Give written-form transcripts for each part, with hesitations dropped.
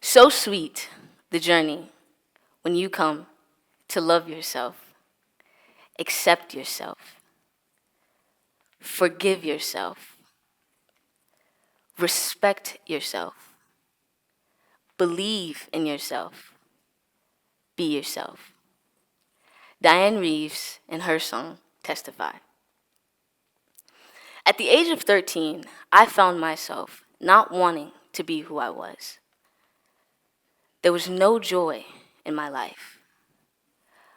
So sweet, the journey, when you come to love yourself, accept yourself, forgive yourself, respect yourself, believe in yourself, be yourself. Diane Reeves, in her song, Testify. At the age of 13, I found myself not wanting to be who I was. There was no joy in my life.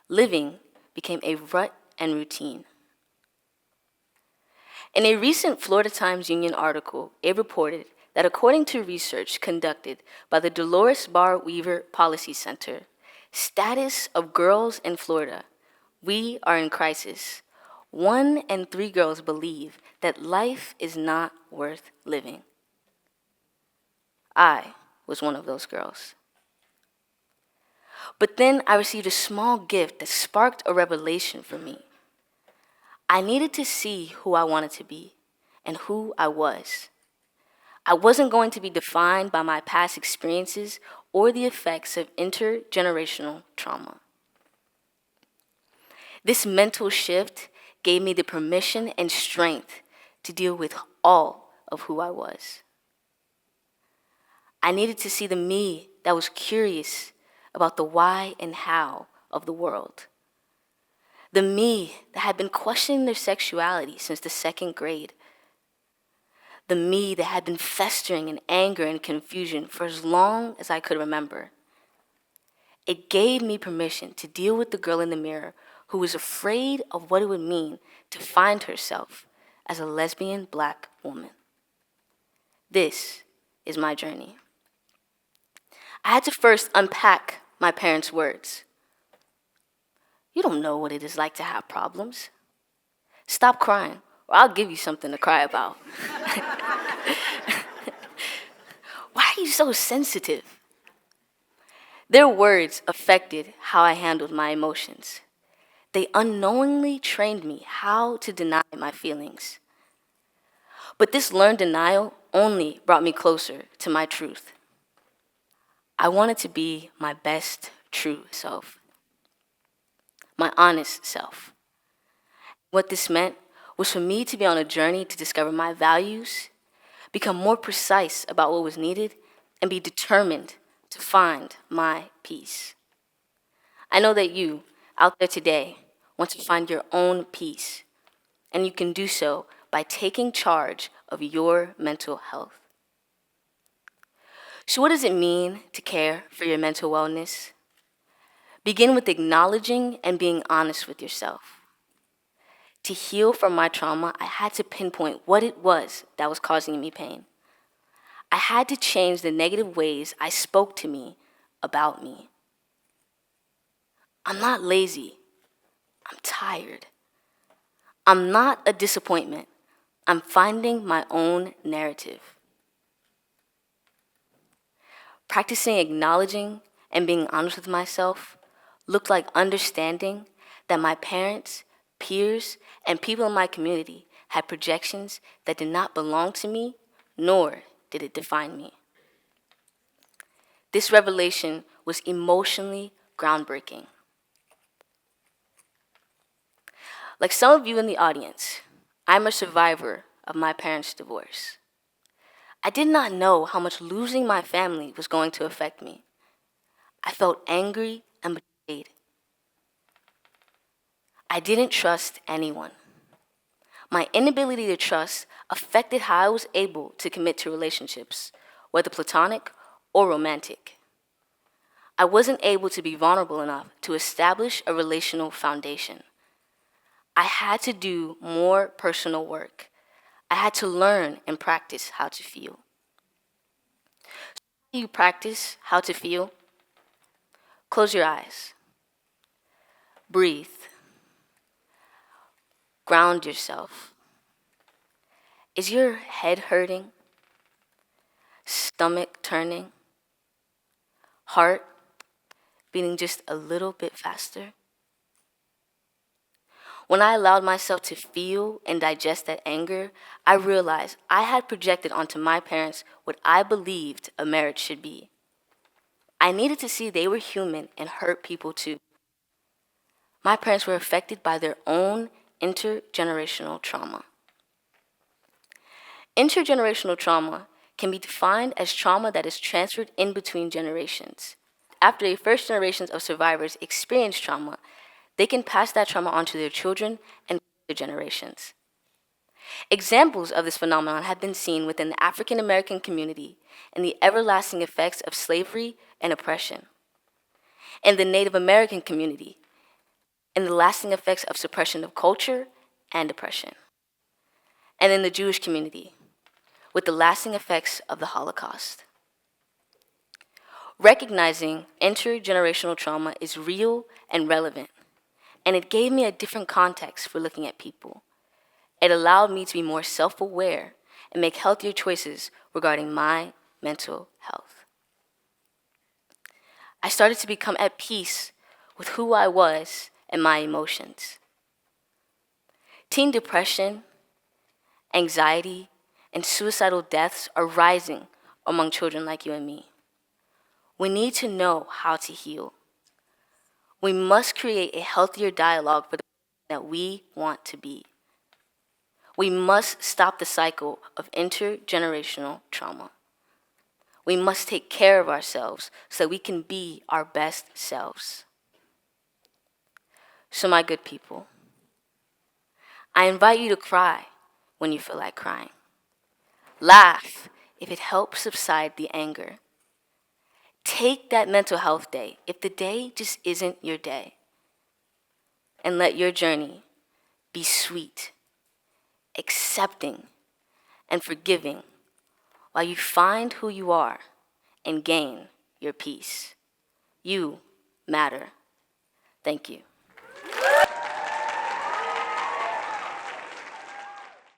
Living became a rut and routine. In a recent Florida Times Union article, it reported that according to research conducted by the Dolores Barr Weaver Policy Center, status of girls in Florida, we are in crisis. 1 in 3 girls believe that life is not worth living. I was one of those girls. But then I received a small gift that sparked a revelation for me. I needed to see who I wanted to be and who I was. I wasn't going to be defined by my past experiences or the effects of intergenerational trauma. This mental shift gave me the permission and strength to deal with all of who I was. I needed to see the me that was curious about the why and how of the world. The me that had been questioning their sexuality since the 2nd grade. The me that had been festering in anger and confusion for as long as I could remember. It gave me permission to deal with the girl in the mirror who was afraid of what it would mean to find herself as a lesbian Black woman. This is my journey. I had to first unpack my parents' words. You don't know what it is like to have problems. Stop crying, or I'll give you something to cry about. Why are you so sensitive? Their words affected how I handled my emotions. They unknowingly trained me how to deny my feelings. But this learned denial only brought me closer to my truth. I wanted to be my best true self, my honest self. What this meant was for me to be on a journey to discover my values, become more precise about what was needed, and be determined to find my peace. I know that you, out there today, want to find your own peace, and you can do so by taking charge of your mental health. So what does it mean to care for your mental wellness? Begin with acknowledging and being honest with yourself. To heal from my trauma, I had to pinpoint what it was that was causing me pain. I had to change the negative ways I spoke to me about me. I'm not lazy. I'm tired. I'm not a disappointment. I'm finding my own narrative. Practicing acknowledging and being honest with myself looked like understanding that my parents, peers, and people in my community had projections that did not belong to me, nor did it define me. This revelation was emotionally groundbreaking. Like some of you in the audience, I'm a survivor of my parents' divorce. I did not know how much losing my family was going to affect me. I felt angry and betrayed. I didn't trust anyone. My inability to trust affected how I was able to commit to relationships, whether platonic or romantic. I wasn't able to be vulnerable enough to establish a relational foundation. I had to do more personal work. I had to learn and practice how to feel. So how do you practice how to feel? Close your eyes. Breathe. Ground yourself. Is your head hurting? Stomach turning? Heart beating just a little bit faster? When I allowed myself to feel and digest that anger, I realized I had projected onto my parents what I believed a marriage should be. I needed to see they were human and hurt people too. My parents were affected by their own intergenerational trauma. Intergenerational trauma can be defined as trauma that is transferred in between generations. After the first generations of survivors experience trauma, they can pass that trauma on to their children and future generations. Examples of this phenomenon have been seen within the African American community and the everlasting effects of slavery and oppression, in the Native American community, and the lasting effects of suppression of culture and oppression, and in the Jewish community, with the lasting effects of the Holocaust. Recognizing intergenerational trauma is real and relevant, and it gave me a different context for looking at people. It allowed me to be more self-aware and make healthier choices regarding my mental health. I started to become at peace with who I was and my emotions. Teen depression, anxiety, and suicidal deaths are rising among children like you and me. We need to know how to heal. We must create a healthier dialogue for the person that we want to be. We must stop the cycle of intergenerational trauma. We must take care of ourselves so that we can be our best selves. So, my good people, I invite you to cry when you feel like crying. Laugh if it helps subside the anger. Take that mental health day if the day just isn't your day. And let your journey be sweet, accepting, and forgiving while you find who you are and gain your peace. You matter. Thank you.